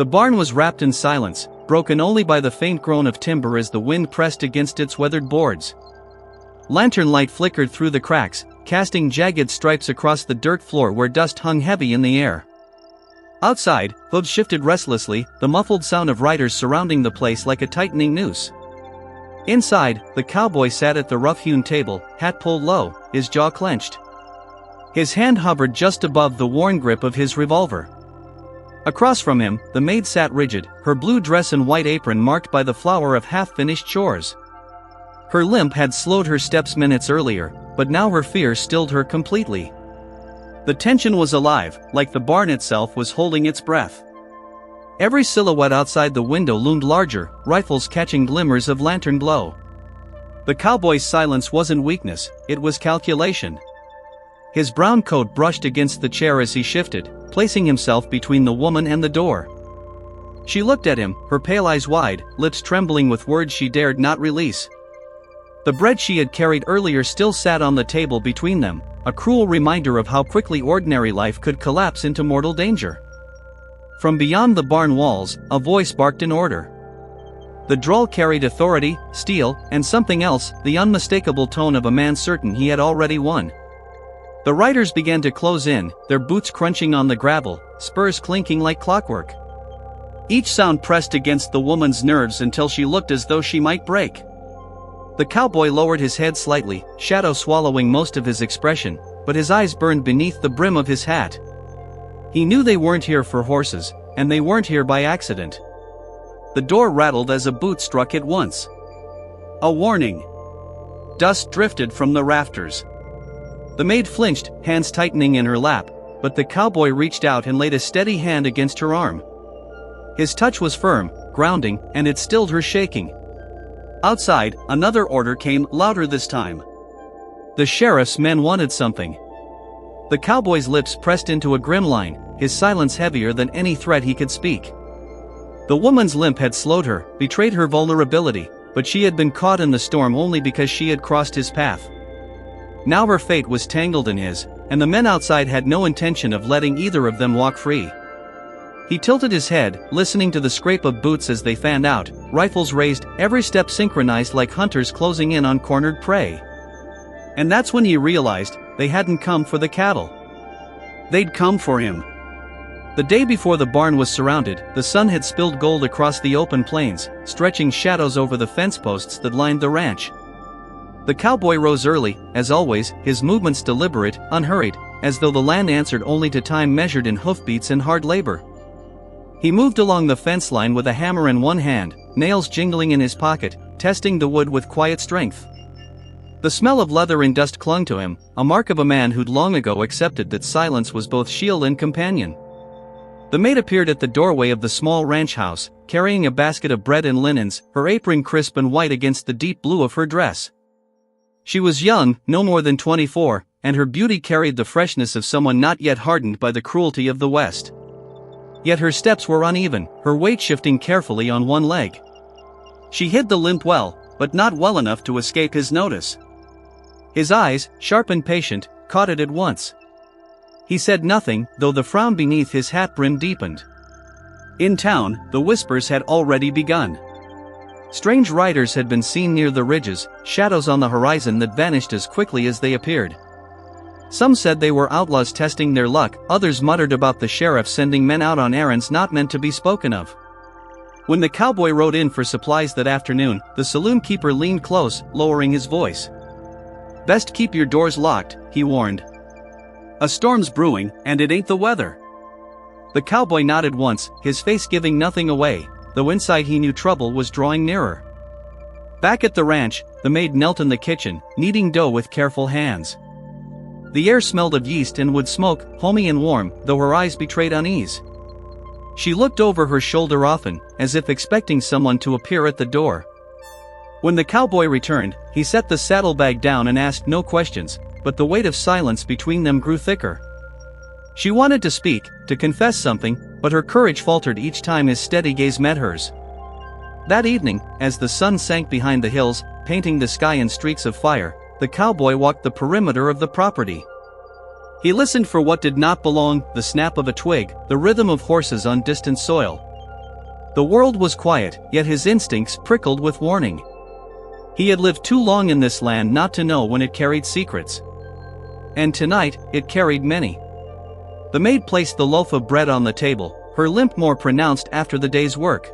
The barn was wrapped in silence, broken only by the faint groan of timber as the wind pressed against its weathered boards. Lantern light flickered through the cracks, casting jagged stripes across the dirt floor where dust hung heavy in the air. Outside, hooves shifted restlessly, the muffled sound of riders surrounding the place like a tightening noose. Inside, the cowboy sat at the rough-hewn table, hat pulled low, his jaw clenched. His hand hovered just above the worn grip of his revolver. Across from him, the maid sat rigid, her blue dress and white apron marked by the flower of half-finished chores. Her limp had slowed her steps minutes earlier, but now her fear stilled her completely. The tension was alive, like the barn itself was holding its breath. Every silhouette outside the window loomed larger, rifles catching glimmers of lantern glow. The cowboy's silence wasn't weakness, it was calculation. His brown coat brushed against the chair as he shifted, placing himself between the woman and the door. She looked at him, her pale eyes wide, lips trembling with words she dared not release. The bread she had carried earlier still sat on the table between them, a cruel reminder of how quickly ordinary life could collapse into mortal danger. From beyond the barn walls, a voice barked in order. The drawl carried authority, steel, and something else, the unmistakable tone of a man certain he had already won. The riders began to close in, their boots crunching on the gravel, spurs clinking like clockwork. Each sound pressed against the woman's nerves until she looked as though she might break. The cowboy lowered his head slightly, shadow swallowing most of his expression, but his eyes burned beneath the brim of his hat. He knew they weren't here for horses, and they weren't here by accident. The door rattled as a boot struck it once. A warning. Dust drifted from the rafters. The maid flinched, hands tightening in her lap, but the cowboy reached out and laid a steady hand against her arm. His touch was firm, grounding, and it stilled her shaking. Outside, another order came, louder this time. The sheriff's men wanted something. The cowboy's lips pressed into a grim line, his silence heavier than any threat he could speak. The woman's limp had slowed her, betrayed her vulnerability, but she had been caught in the storm only because she had crossed his path. Now her fate was tangled in his, and the men outside had no intention of letting either of them walk free. He tilted his head, listening to the scrape of boots as they fanned out, rifles raised, every step synchronized like hunters closing in on cornered prey. And that's when he realized, they hadn't come for the cattle. They'd come for him. The day before the barn was surrounded, the sun had spilled gold across the open plains, stretching shadows over the fence posts that lined the ranch. The cowboy rose early, as always, his movements deliberate, unhurried, as though the land answered only to time measured in hoofbeats and hard labor. He moved along the fence line with a hammer in one hand, nails jingling in his pocket, testing the wood with quiet strength. The smell of leather and dust clung to him, a mark of a man who'd long ago accepted that silence was both shield and companion. The maid appeared at the doorway of the small ranch house, carrying a basket of bread and linens, her apron crisp and white against the deep blue of her dress. She was young, no more than 24, and her beauty carried the freshness of someone not yet hardened by the cruelty of the West. Yet her steps were uneven, her weight shifting carefully on one leg. She hid the limp well, but not well enough to escape his notice. His eyes, sharp and patient, caught it at once. He said nothing, though the frown beneath his hat brim deepened. In town, the whispers had already begun. Strange riders had been seen near the ridges, shadows on the horizon that vanished as quickly as they appeared. Some said they were outlaws testing their luck, others muttered about the sheriff sending men out on errands not meant to be spoken of. When the cowboy rode in for supplies that afternoon, the saloon keeper leaned close, lowering his voice. "Best keep your doors locked," he warned. "A storm's brewing, and it ain't the weather." The cowboy nodded once, his face giving nothing away, though inside he knew trouble was drawing nearer. Back at the ranch, the maid knelt in the kitchen, kneading dough with careful hands. The air smelled of yeast and wood smoke, homey and warm, though her eyes betrayed unease. She looked over her shoulder often, as if expecting someone to appear at the door. When the cowboy returned, he set the saddlebag down and asked no questions, but the weight of silence between them grew thicker. She wanted to speak, to confess something, but her courage faltered each time his steady gaze met hers. That evening, as the sun sank behind the hills, painting the sky in streaks of fire, the cowboy walked the perimeter of the property. He listened for what did not belong, the snap of a twig, the rhythm of horses on distant soil. The world was quiet, yet his instincts prickled with warning. He had lived too long in this land not to know when it carried secrets. And tonight, it carried many. The maid placed the loaf of bread on the table, her limp more pronounced after the day's work.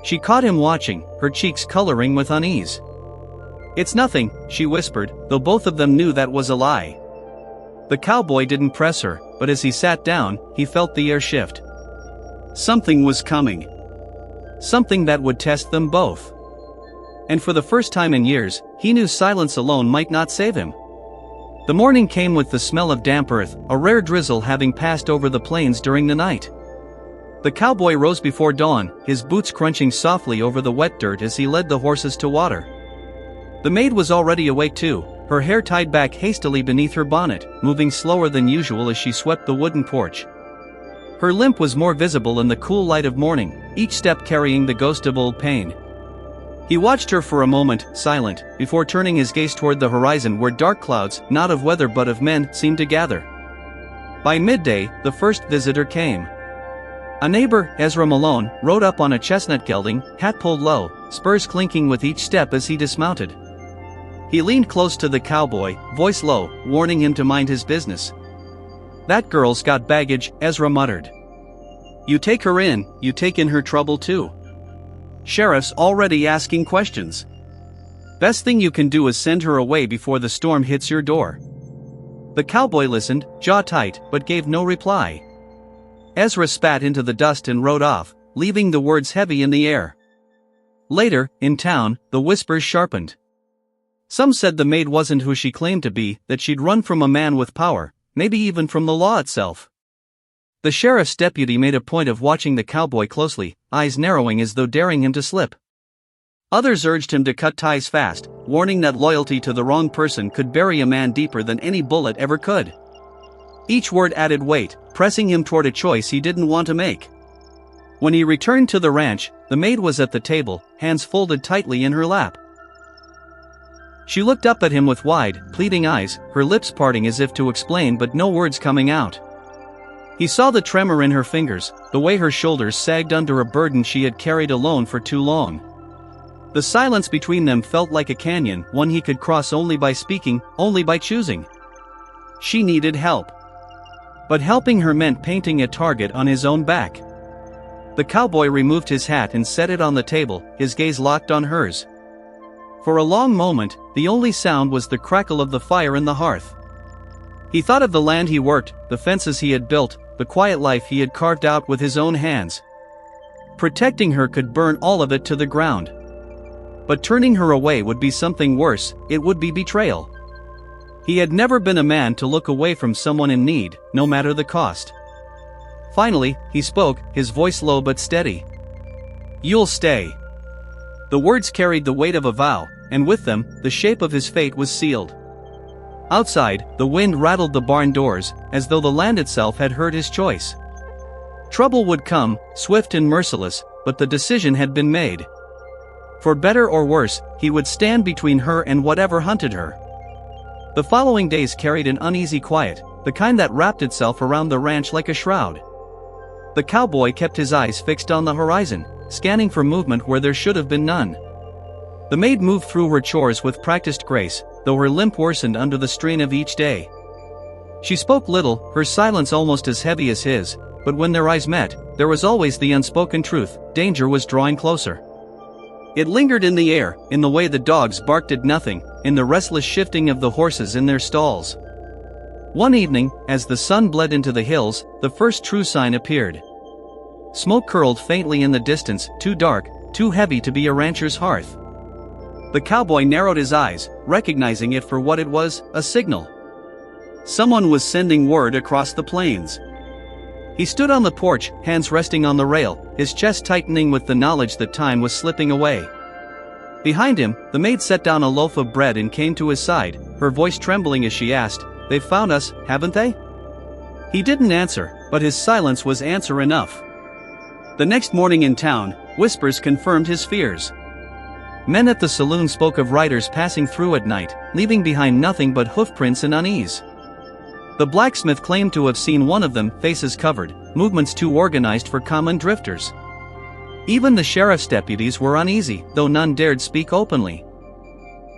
She caught him watching, her cheeks coloring with unease. "It's nothing," she whispered, though both of them knew that was a lie. The cowboy didn't press her, but as he sat down, he felt the air shift. Something was coming. Something that would test them both. And for the first time in years, he knew silence alone might not save him. The morning came with the smell of damp earth, a rare drizzle having passed over the plains during the night. The cowboy rose before dawn, his boots crunching softly over the wet dirt as he led the horses to water. The maid was already awake too, her hair tied back hastily beneath her bonnet, moving slower than usual as she swept the wooden porch. Her limp was more visible in the cool light of morning, each step carrying the ghost of old pain. He watched her for a moment, silent, before turning his gaze toward the horizon where dark clouds, not of weather but of men, seemed to gather. By midday, the first visitor came. A neighbor, Ezra Malone, rode up on a chestnut gelding, hat pulled low, spurs clinking with each step as he dismounted. He leaned close to the cowboy, voice low, warning him to mind his business. "That girl's got baggage," Ezra muttered. "You take her in, you take in her trouble too. Sheriff's already asking questions. Best thing you can do is send her away before the storm hits your door." The cowboy listened, jaw tight, but gave no reply. Ezra spat into the dust and rode off, leaving the words heavy in the air. Later, in town, the whispers sharpened. Some said the maid wasn't who she claimed to be, that she'd run from a man with power, maybe even from the law itself. The sheriff's deputy made a point of watching the cowboy closely, eyes narrowing as though daring him to slip. Others urged him to cut ties fast, warning that loyalty to the wrong person could bury a man deeper than any bullet ever could. Each word added weight, pressing him toward a choice he didn't want to make. When he returned to the ranch, the maid was at the table, hands folded tightly in her lap. She looked up at him with wide, pleading eyes, her lips parting as if to explain but no words coming out. He saw the tremor in her fingers, the way her shoulders sagged under a burden she had carried alone for too long. The silence between them felt like a canyon, one he could cross only by speaking, only by choosing. She needed help. But helping her meant painting a target on his own back. The cowboy removed his hat and set it on the table, his gaze locked on hers. For a long moment, the only sound was the crackle of the fire in the hearth. He thought of the land he worked, the fences he had built, the quiet life he had carved out with his own hands. Protecting her could burn all of it to the ground. But turning her away would be something worse, it would be betrayal. He had never been a man to look away from someone in need, no matter the cost. Finally, he spoke, his voice low but steady. "You'll stay." The words carried the weight of a vow, and with them, the shape of his fate was sealed. Outside, the wind rattled the barn doors, as though the land itself had heard his choice. Trouble would come, swift and merciless, but the decision had been made. For better or worse, he would stand between her and whatever hunted her. The following days carried an uneasy quiet, the kind that wrapped itself around the ranch like a shroud. The cowboy kept his eyes fixed on the horizon, scanning for movement where there should have been none. The maid moved through her chores with practiced grace, though her limp worsened under the strain of each day. She spoke little, her silence almost as heavy as his, but when their eyes met, there was always the unspoken truth: danger was drawing closer. It lingered in the air, in the way the dogs barked at nothing, in the restless shifting of the horses in their stalls. One evening, as the sun bled into the hills, the first true sign appeared. Smoke curled faintly in the distance, too dark, too heavy to be a rancher's hearth. The cowboy narrowed his eyes, recognizing it for what it was, a signal. Someone was sending word across the plains. He stood on the porch, hands resting on the rail, his chest tightening with the knowledge that time was slipping away. Behind him, the maid set down a loaf of bread and came to his side, her voice trembling as she asked, "They've found us, haven't they?" He didn't answer, but his silence was answer enough. The next morning in town, whispers confirmed his fears. Men at the saloon spoke of riders passing through at night, leaving behind nothing but hoofprints and unease. The blacksmith claimed to have seen one of them, faces covered, movements too organized for common drifters. Even the sheriff's deputies were uneasy, though none dared speak openly.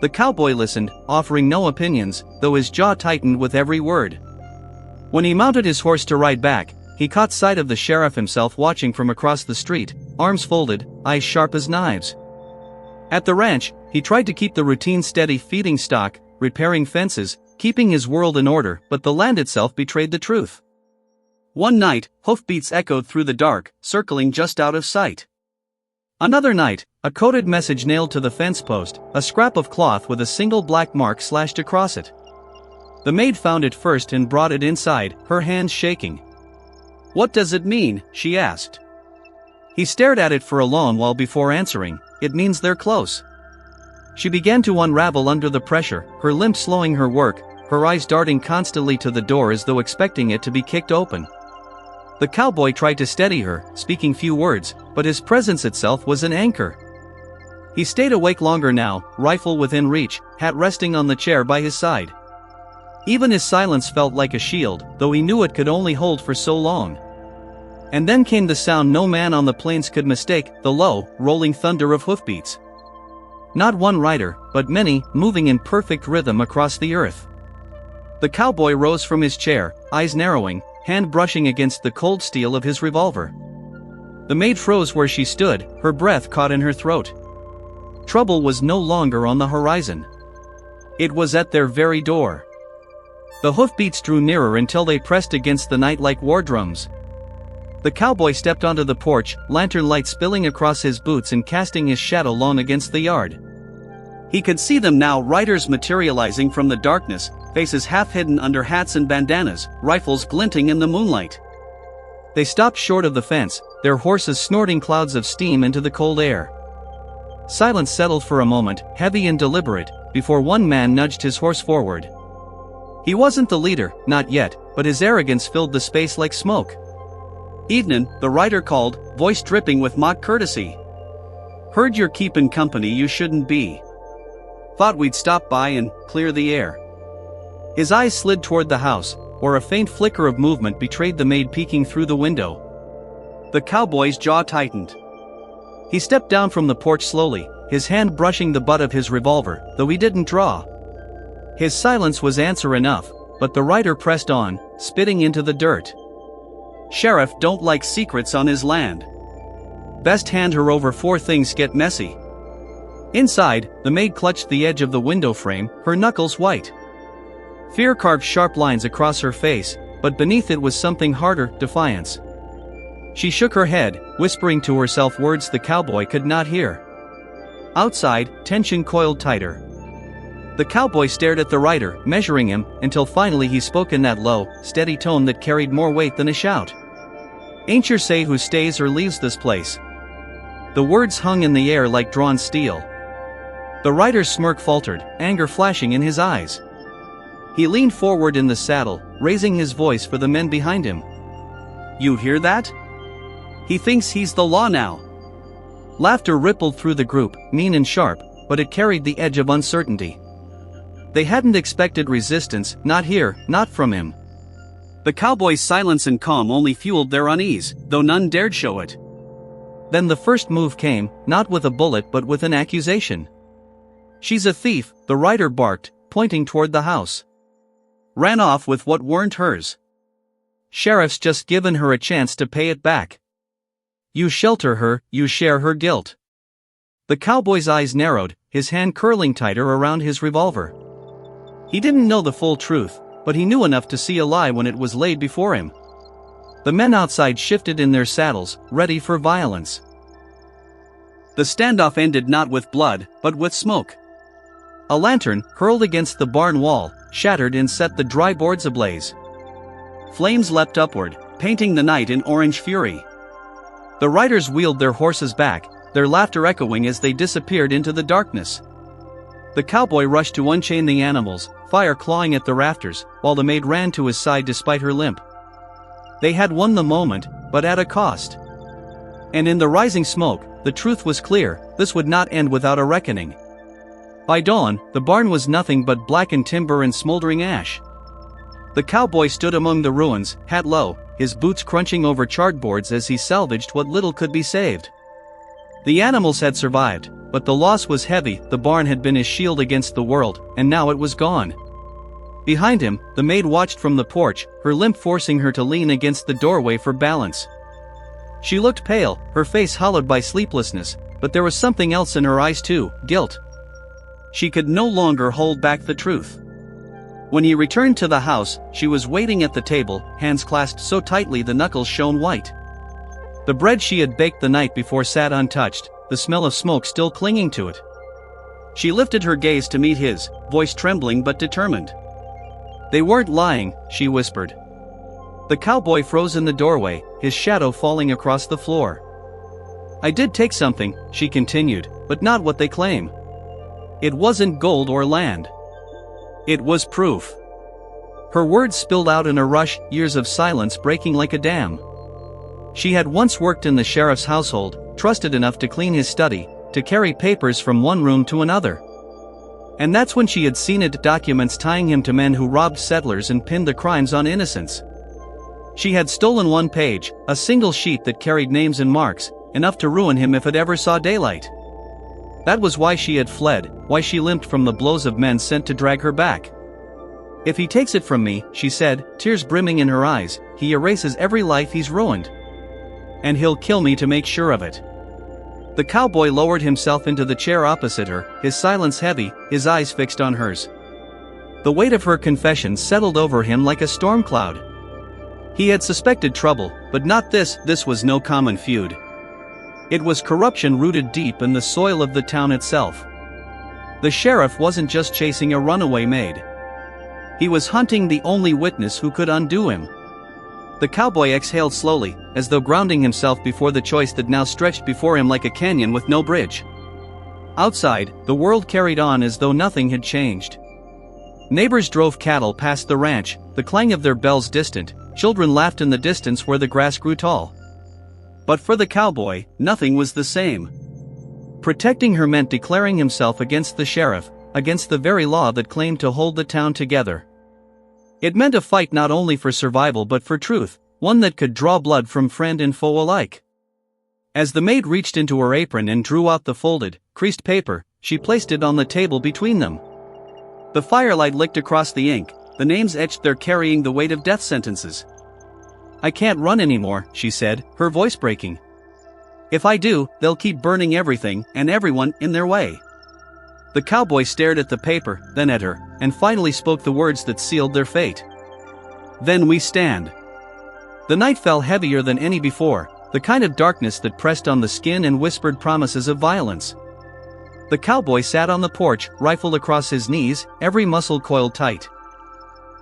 The cowboy listened, offering no opinions, though his jaw tightened with every word. When he mounted his horse to ride back, he caught sight of the sheriff himself watching from across the street, arms folded, eyes sharp as knives. At the ranch, he tried to keep the routine steady, feeding stock, repairing fences, keeping his world in order, but the land itself betrayed the truth. One night, hoofbeats echoed through the dark, circling just out of sight. Another night, a coded message nailed to the fence post, a scrap of cloth with a single black mark slashed across it. The maid found it first and brought it inside, her hands shaking. "What does it mean?" she asked. He stared at it for a long while before answering. "It means they're close." She began to unravel under the pressure, her limp slowing her work, her eyes darting constantly to the door as though expecting it to be kicked open. The cowboy tried to steady her, speaking few words, but his presence itself was an anchor. He stayed awake longer now, rifle within reach, hat resting on the chair by his side. Even his silence felt like a shield, though he knew it could only hold for so long. And then came the sound no man on the plains could mistake, the low, rolling thunder of hoofbeats. Not one rider, but many, moving in perfect rhythm across the earth. The cowboy rose from his chair, eyes narrowing, hand brushing against the cold steel of his revolver. The maid froze where she stood, her breath caught in her throat. Trouble was no longer on the horizon. It was at their very door. The hoofbeats drew nearer until they pressed against the night like war drums. The cowboy stepped onto the porch, lantern light spilling across his boots and casting his shadow long against the yard. He could see them now, riders materializing from the darkness, faces half hidden under hats and bandanas, rifles glinting in the moonlight. They stopped short of the fence, their horses snorting clouds of steam into the cold air. Silence settled for a moment, heavy and deliberate, before one man nudged his horse forward. He wasn't the leader, not yet, but his arrogance filled the space like smoke. "Evenin'," the rider called, voice dripping with mock courtesy. "Heard you're keepin' company you shouldn't be. Thought we'd stop by and clear the air." His eyes slid toward the house, where a faint flicker of movement betrayed the maid peeking through the window. The cowboy's jaw tightened. He stepped down from the porch slowly, his hand brushing the butt of his revolver, though he didn't draw. His silence was answer enough, but the rider pressed on, spitting into the dirt. "Sheriff don't like secrets on his land. Best hand her over 'fore things get messy." Inside, the maid clutched the edge of the window frame, her knuckles white. Fear carved sharp lines across her face, but beneath it was something harder, defiance. She shook her head, whispering to herself words the cowboy could not hear. Outside, tension coiled tighter. The cowboy stared at the rider, measuring him, until finally he spoke in that low, steady tone that carried more weight than a shout. "Ain't yer say who stays or leaves this place?" The words hung in the air like drawn steel. The rider's smirk faltered, anger flashing in his eyes. He leaned forward in the saddle, raising his voice for the men behind him. "You hear that? He thinks he's the law now." Laughter rippled through the group, mean and sharp, but it carried the edge of uncertainty. They hadn't expected resistance, not here, not from him. The cowboy's silence and calm only fueled their unease, though none dared show it. Then the first move came, not with a bullet but with an accusation. "She's a thief," the rider barked, pointing toward the house. "Ran off with what weren't hers. Sheriff's just given her a chance to pay it back. You shelter her, you share her guilt." The cowboy's eyes narrowed, his hand curling tighter around his revolver. He didn't know the full truth, but he knew enough to see a lie when it was laid before him. The men outside shifted in their saddles, ready for violence. The standoff ended not with blood, but with smoke. A lantern, hurled against the barn wall, shattered and set the dry boards ablaze. Flames leapt upward, painting the night in orange fury. The riders wheeled their horses back, their laughter echoing as they disappeared into the darkness. The cowboy rushed to unchain the animals, fire clawing at the rafters, while the maid ran to his side despite her limp. They had won the moment, but at a cost. And in the rising smoke, the truth was clear, this would not end without a reckoning. By dawn, the barn was nothing but blackened timber and smoldering ash. The cowboy stood among the ruins, hat low, his boots crunching over charred boards as he salvaged what little could be saved. The animals had survived, but the loss was heavy. The barn had been his shield against the world, and now it was gone. Behind him, the maid watched from the porch, her limp forcing her to lean against the doorway for balance. She looked pale, her face hollowed by sleeplessness, but there was something else in her eyes too, guilt. She could no longer hold back the truth. When he returned to the house, she was waiting at the table, hands clasped so tightly the knuckles shone white. The bread she had baked the night before sat untouched, the smell of smoke still clinging to it. She lifted her gaze to meet his, voice trembling but determined. "They weren't lying," she whispered. The cowboy froze in the doorway, his shadow falling across the floor. "I did take something," she continued, "but not what they claim. It wasn't gold or land. It was proof." Her words spilled out in a rush, years of silence breaking like a dam. She had once worked in the sheriff's household, trusted enough to clean his study, to carry papers from one room to another. And that's when she had seen it, documents tying him to men who robbed settlers and pinned the crimes on innocents. She had stolen one page, a single sheet that carried names and marks, enough to ruin him if it ever saw daylight. That was why she had fled, why she limped from the blows of men sent to drag her back. "If he takes it from me," she said, tears brimming in her eyes, "he erases every life he's ruined. And he'll kill me to make sure of it." The cowboy lowered himself into the chair opposite her, his silence heavy, his eyes fixed on hers. The weight of her confession settled over him like a storm cloud. He had suspected trouble, but not this. This was no common feud. It was corruption rooted deep in the soil of the town itself. The sheriff wasn't just chasing a runaway maid. He was hunting the only witness who could undo him. The cowboy exhaled slowly, as though grounding himself before the choice that now stretched before him like a canyon with no bridge. Outside, the world carried on as though nothing had changed. Neighbors drove cattle past the ranch, the clang of their bells distant, children laughed in the distance where the grass grew tall. But for the cowboy, nothing was the same. Protecting her meant declaring himself against the sheriff, against the very law that claimed to hold the town together. It meant a fight not only for survival but for truth, one that could draw blood from friend and foe alike. As the maid reached into her apron and drew out the folded, creased paper, she placed it on the table between them. The firelight licked across the ink, the names etched there carrying the weight of death sentences. "I can't run anymore," she said, her voice breaking. "If I do, they'll keep burning everything and everyone in their way." The cowboy stared at the paper, then at her, and finally spoke the words that sealed their fate. "Then we stand." The night fell heavier than any before, the kind of darkness that pressed on the skin and whispered promises of violence. The cowboy sat on the porch, rifle across his knees, every muscle coiled tight.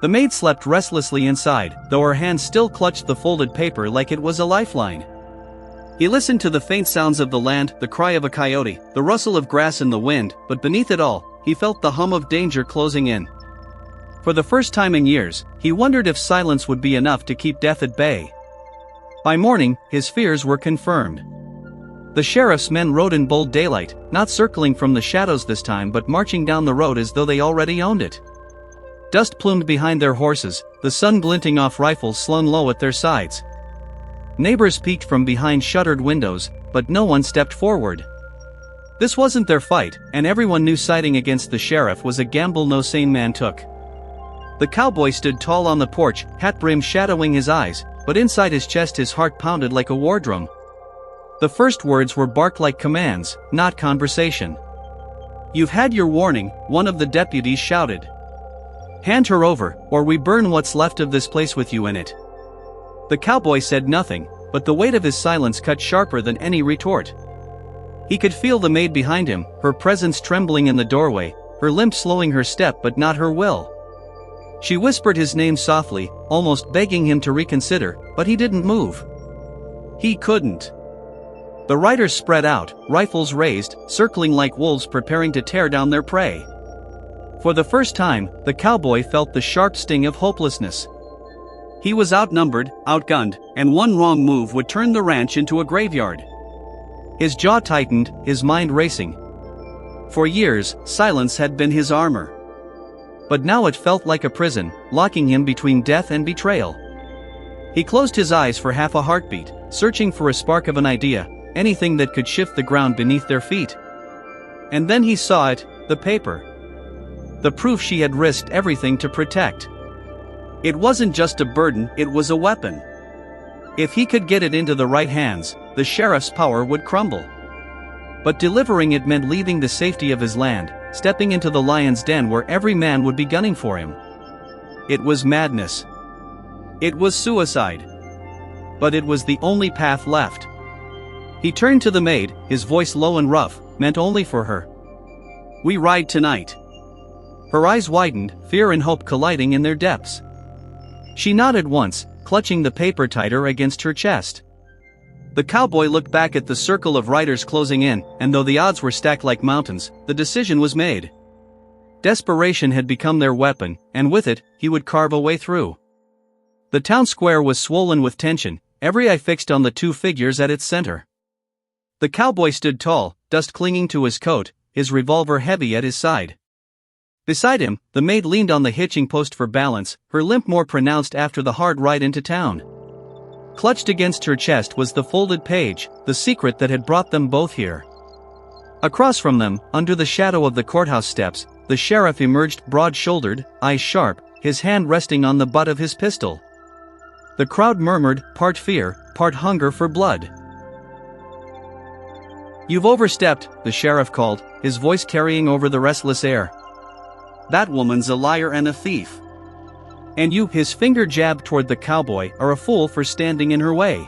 The maid slept restlessly inside, though her hands still clutched the folded paper like it was a lifeline. He listened to the faint sounds of the land, the cry of a coyote, the rustle of grass in the wind, but beneath it all, he felt the hum of danger closing in. For the first time in years, he wondered if silence would be enough to keep death at bay. By morning, his fears were confirmed. The sheriff's men rode in bold daylight, not circling from the shadows this time but marching down the road as though they already owned it. Dust plumed behind their horses, the sun glinting off rifles slung low at their sides. Neighbors peeked from behind shuttered windows, but no one stepped forward. This wasn't their fight, and everyone knew siding against the sheriff was a gamble no sane man took. The cowboy stood tall on the porch, hat brim shadowing his eyes, but inside his chest his heart pounded like a war drum. The first words were bark-like commands, not conversation. "You've had your warning," one of the deputies shouted. "Hand her over, or we burn what's left of this place with you in it." The cowboy said nothing, but the weight of his silence cut sharper than any retort. He could feel the maid behind him, her presence trembling in the doorway, her limp slowing her step but not her will. She whispered his name softly, almost begging him to reconsider, but he didn't move. He couldn't. The riders spread out, rifles raised, circling like wolves preparing to tear down their prey. For the first time, the cowboy felt the sharp sting of hopelessness. He was outnumbered, outgunned, and one wrong move would turn the ranch into a graveyard. His jaw tightened, his mind racing. For years, silence had been his armor. But now it felt like a prison, locking him between death and betrayal. He closed his eyes for half a heartbeat, searching for a spark of an idea, anything that could shift the ground beneath their feet. And then he saw it, the paper. The proof she had risked everything to protect. It wasn't just a burden, it was a weapon. If he could get it into the right hands, the sheriff's power would crumble. But delivering it meant leaving the safety of his land, stepping into the lion's den where every man would be gunning for him. It was madness. It was suicide. But it was the only path left. He turned to the maid, his voice low and rough, meant only for her. "We ride tonight." Her eyes widened, fear and hope colliding in their depths. She nodded once, clutching the paper tighter against her chest. The cowboy looked back at the circle of riders closing in, and though the odds were stacked like mountains, the decision was made. Desperation had become their weapon, and with it, he would carve a way through. The town square was swollen with tension, every eye fixed on the two figures at its center. The cowboy stood tall, dust clinging to his coat, his revolver heavy at his side. Beside him, the maid leaned on the hitching post for balance, her limp more pronounced after the hard ride into town. Clutched against her chest was the folded page, the secret that had brought them both here. Across from them, under the shadow of the courthouse steps, the sheriff emerged broad-shouldered, eyes sharp, his hand resting on the butt of his pistol. The crowd murmured, part fear, part hunger for blood. "You've overstepped," the sheriff called, his voice carrying over the restless air. "That woman's a liar and a thief. And you," his finger jabbed toward the cowboy, "are a fool for standing in her way."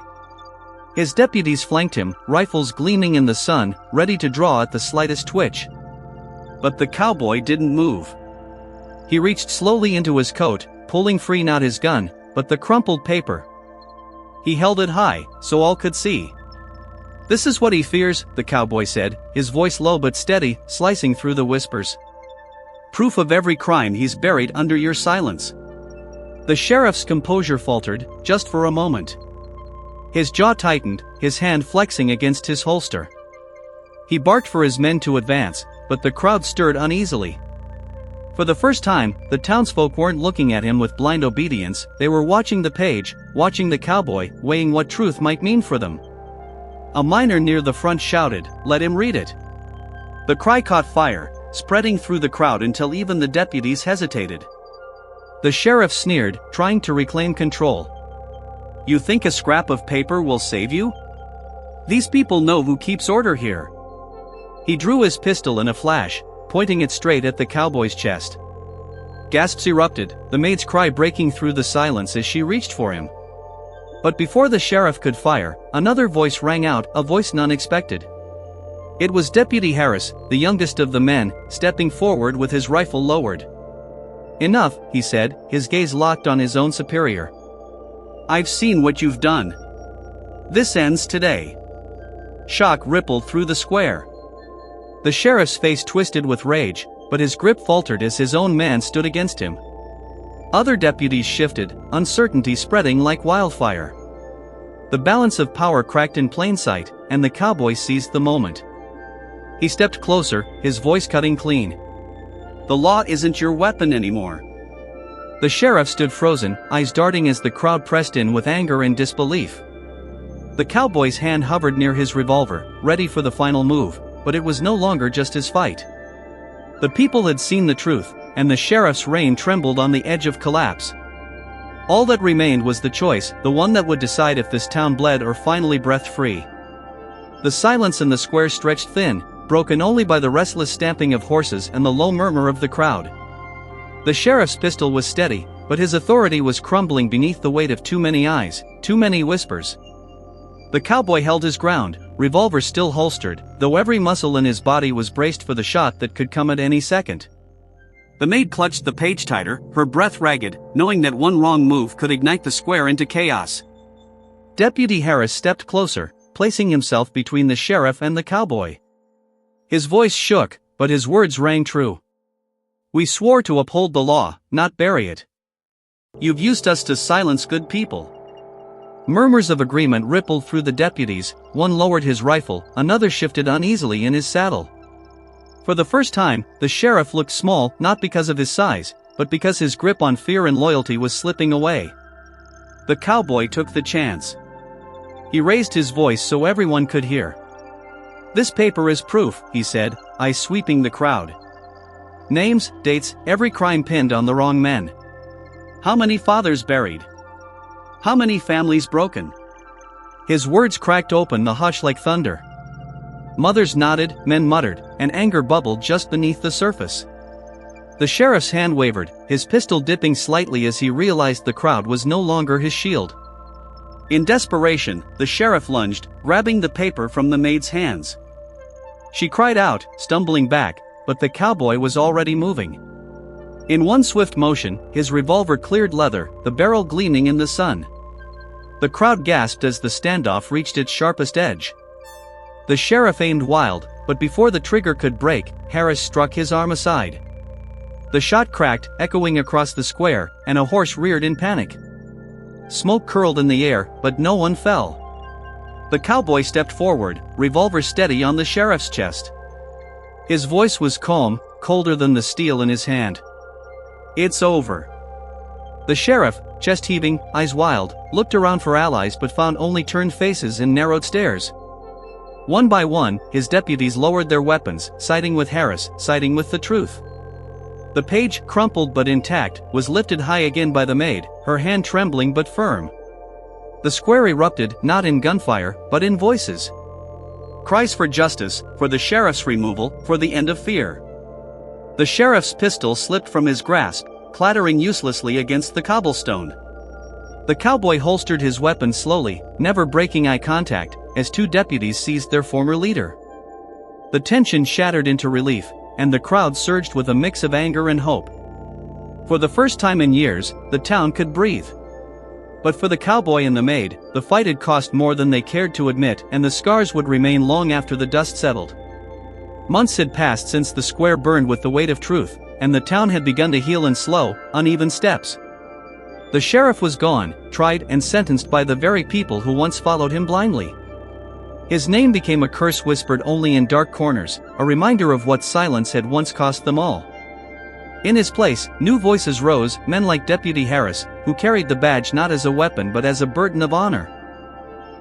His deputies flanked him, rifles gleaming in the sun, ready to draw at the slightest twitch. But the cowboy didn't move. He reached slowly into his coat, pulling free not his gun, but the crumpled paper. He held it high, so all could see. "This is what he fears," the cowboy said, his voice low but steady, slicing through the whispers. "Proof of every crime he's buried under your silence." The sheriff's composure faltered, just for a moment. His jaw tightened, his hand flexing against his holster. He barked for his men to advance, but the crowd stirred uneasily. For the first time, the townsfolk weren't looking at him with blind obedience, they were watching the page, watching the cowboy, weighing what truth might mean for them. A miner near the front shouted, "Let him read it." The cry caught fire, spreading through the crowd until even the deputies hesitated. The sheriff sneered, trying to reclaim control. "You think a scrap of paper will save you? These people know who keeps order here." He drew his pistol in a flash, pointing it straight at the cowboy's chest. Gasps erupted, the maid's cry breaking through the silence as she reached for him. But before the sheriff could fire, another voice rang out, a voice none expected. It was Deputy Harris, the youngest of the men, stepping forward with his rifle lowered. "Enough," he said, his gaze locked on his own superior. "I've seen what you've done. This ends today." Shock rippled through the square. The sheriff's face twisted with rage, but his grip faltered as his own man stood against him. Other deputies shifted, uncertainty spreading like wildfire. The balance of power cracked in plain sight, and the cowboy seized the moment. He stepped closer, his voice cutting clean. "The law isn't your weapon anymore." The sheriff stood frozen, eyes darting as the crowd pressed in with anger and disbelief. The cowboy's hand hovered near his revolver, ready for the final move, but it was no longer just his fight. The people had seen the truth, and the sheriff's reign trembled on the edge of collapse. All that remained was the choice, the one that would decide if this town bled or finally breathed free. The silence in the square stretched thin, broken only by the restless stamping of horses and the low murmur of the crowd. The sheriff's pistol was steady, but his authority was crumbling beneath the weight of too many eyes, too many whispers. The cowboy held his ground, revolver still holstered, though every muscle in his body was braced for the shot that could come at any second. The maid clutched the page tighter, her breath ragged, knowing that one wrong move could ignite the square into chaos. Deputy Harris stepped closer, placing himself between the sheriff and the cowboy. His voice shook, but his words rang true. "We swore to uphold the law, not bury it. You've used us to silence good people." Murmurs of agreement rippled through the deputies, one lowered his rifle, another shifted uneasily in his saddle. For the first time, the sheriff looked small, not because of his size, but because his grip on fear and loyalty was slipping away. The cowboy took the chance. He raised his voice so everyone could hear. "This paper is proof," he said, eyes sweeping the crowd. "Names, dates, every crime pinned on the wrong men. How many fathers buried? How many families broken?" His words cracked open the hush like thunder. Mothers nodded, men muttered, and anger bubbled just beneath the surface. The sheriff's hand wavered, his pistol dipping slightly as he realized the crowd was no longer his shield. In desperation, the sheriff lunged, grabbing the paper from the maid's hands. She cried out, stumbling back, but the cowboy was already moving. In one swift motion, his revolver cleared leather, the barrel gleaming in the sun. The crowd gasped as the standoff reached its sharpest edge. The sheriff aimed wild, but before the trigger could break, Harris struck his arm aside. The shot cracked, echoing across the square, and a horse reared in panic. Smoke curled in the air, but no one fell. The cowboy stepped forward, revolver steady on the sheriff's chest. His voice was calm, colder than the steel in his hand. "It's over." The sheriff, chest heaving, eyes wild, looked around for allies but found only turned faces and narrowed stares. One by one, his deputies lowered their weapons, siding with Harris, siding with the truth. The page, crumpled but intact, was lifted high again by the maid, her hand trembling but firm. The square erupted, not in gunfire, but in voices. Cries for justice, for the sheriff's removal, for the end of fear. The sheriff's pistol slipped from his grasp, clattering uselessly against the cobblestone. The cowboy holstered his weapon slowly, never breaking eye contact, as two deputies seized their former leader. The tension shattered into relief, and the crowd surged with a mix of anger and hope. For the first time in years, the town could breathe. But for the cowboy and the maid, the fight had cost more than they cared to admit, and the scars would remain long after the dust settled. Months had passed since the square burned with the weight of truth, and the town had begun to heal in slow, uneven steps. The sheriff was gone, tried and sentenced by the very people who once followed him blindly. His name became a curse whispered only in dark corners, a reminder of what silence had once cost them all. In his place, new voices rose, men like Deputy Harris, who carried the badge not as a weapon but as a burden of honor.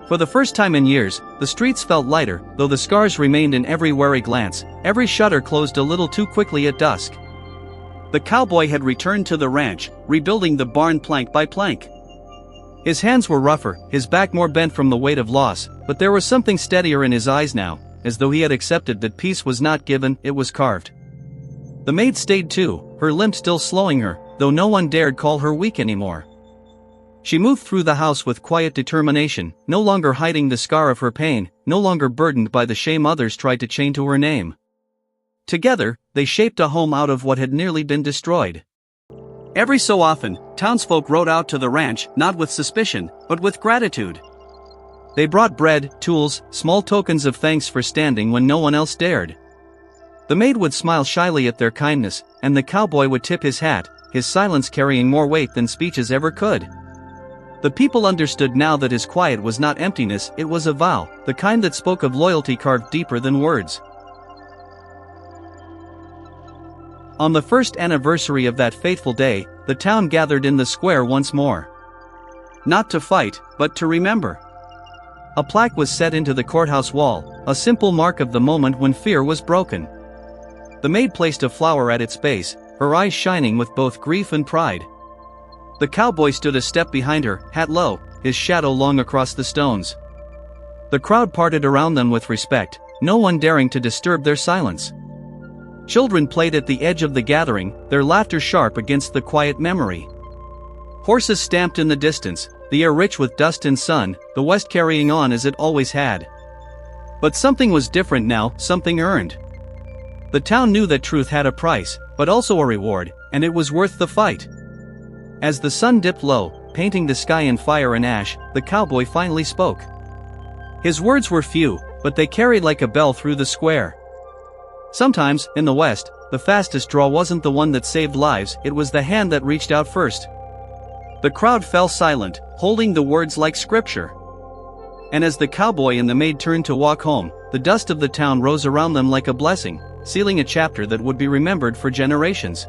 For the first time in years, the streets felt lighter, though the scars remained in every wary glance, every shutter closed a little too quickly at dusk. The cowboy had returned to the ranch, rebuilding the barn plank by plank. His hands were rougher, his back more bent from the weight of loss, but there was something steadier in his eyes now, as though he had accepted that peace was not given, it was carved. The maid stayed too, her limp still slowing her, though no one dared call her weak anymore. She moved through the house with quiet determination, no longer hiding the scar of her pain, no longer burdened by the shame others tried to chain to her name. Together, they shaped a home out of what had nearly been destroyed. Every so often, townsfolk rode out to the ranch, not with suspicion, but with gratitude. They brought bread, tools, small tokens of thanks for standing when no one else dared. The maid would smile shyly at their kindness, and the cowboy would tip his hat, his silence carrying more weight than speeches ever could. The people understood now that his quiet was not emptiness, it was a vow, the kind that spoke of loyalty carved deeper than words. On the first anniversary of that fateful day, the town gathered in the square once more. Not to fight, but to remember. A plaque was set into the courthouse wall, a simple mark of the moment when fear was broken. The maid placed a flower at its base, her eyes shining with both grief and pride. The cowboy stood a step behind her, hat low, his shadow long across the stones. The crowd parted around them with respect, no one daring to disturb their silence. Children played at the edge of the gathering, their laughter sharp against the quiet memory. Horses stamped in the distance, the air rich with dust and sun, the West carrying on as it always had. But something was different now, something earned. The town knew that truth had a price, but also a reward, and it was worth the fight. As the sun dipped low, painting the sky in fire and ash, the cowboy finally spoke. His words were few, but they carried like a bell through the square. Sometimes, in the West, the fastest draw wasn't the one that saved lives, it was the hand that reached out first. The crowd fell silent, holding the words like scripture. And as the cowboy and the maid turned to walk home, the dust of the town rose around them like a blessing, sealing a chapter that would be remembered for generations.